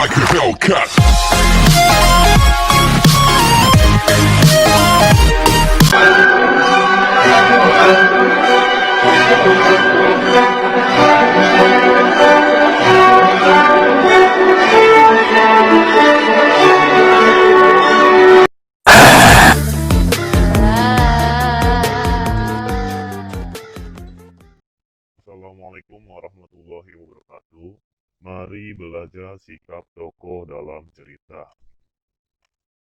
like a Hellcat. Assalamualaikum warahmatullahi wabarakatuh. Mari belajar sikap tokoh dalam cerita.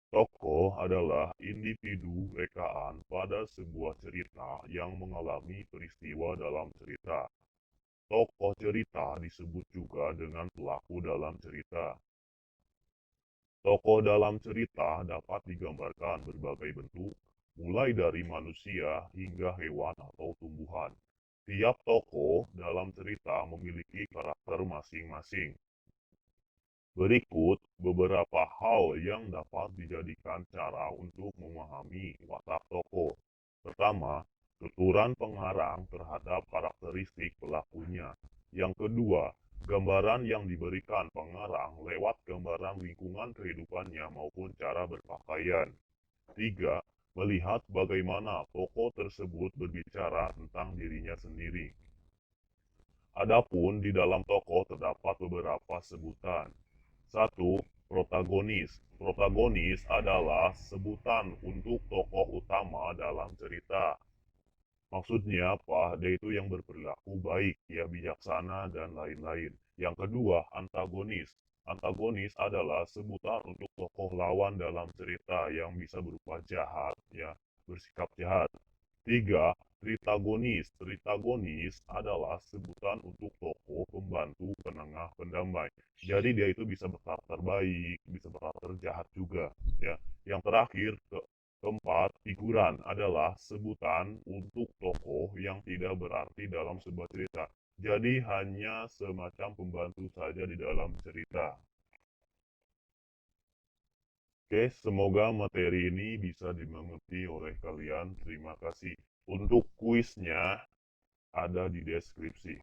Tokoh adalah individu rekaan pada sebuah cerita yang mengalami peristiwa dalam cerita. Tokoh cerita disebut juga dengan pelaku dalam cerita. Tokoh dalam cerita dapat digambarkan berbagai bentuk, mulai dari manusia hingga hewan atau tumbuhan. Tiap tokoh dalam cerita memiliki karakter masing-masing. Berikut beberapa hal yang dapat dijadikan cara untuk memahami watak tokoh. Pertama, tuturan pengarang terhadap karakteristik pelakunya. Yang kedua, gambaran yang diberikan pengarang lewat gambaran lingkungan kehidupannya maupun cara berpakaian. Tiga, melihat bagaimana tokoh tersebut berbicara tentang dirinya sendiri. Adapun di dalam tokoh terdapat beberapa sebutan. Satu, protagonis. Protagonis adalah sebutan untuk tokoh utama dalam cerita. Maksudnya apa? Dia itu yang berperilaku baik, ya bijaksana, dan lain-lain. Yang kedua, antagonis. Antagonis adalah sebutan untuk tokoh lawan dalam cerita yang bisa berupa jahat, ya, bersikap jahat. Tiga, tritagonis. Tritagonis adalah sebutan untuk tokoh pembantu, penengah, pendamai. Jadi dia itu bisa berkarakter baik, bisa berkarakter jahat juga, ya. Yang terakhir, keempat, figuran adalah sebutan untuk tokoh yang tidak berarti dalam sebuah cerita. Jadi hanya semacam pembantu saja di dalam cerita. Oke, semoga materi ini bisa dimengerti oleh kalian. Terima kasih. Untuk kuisnya ada di deskripsi.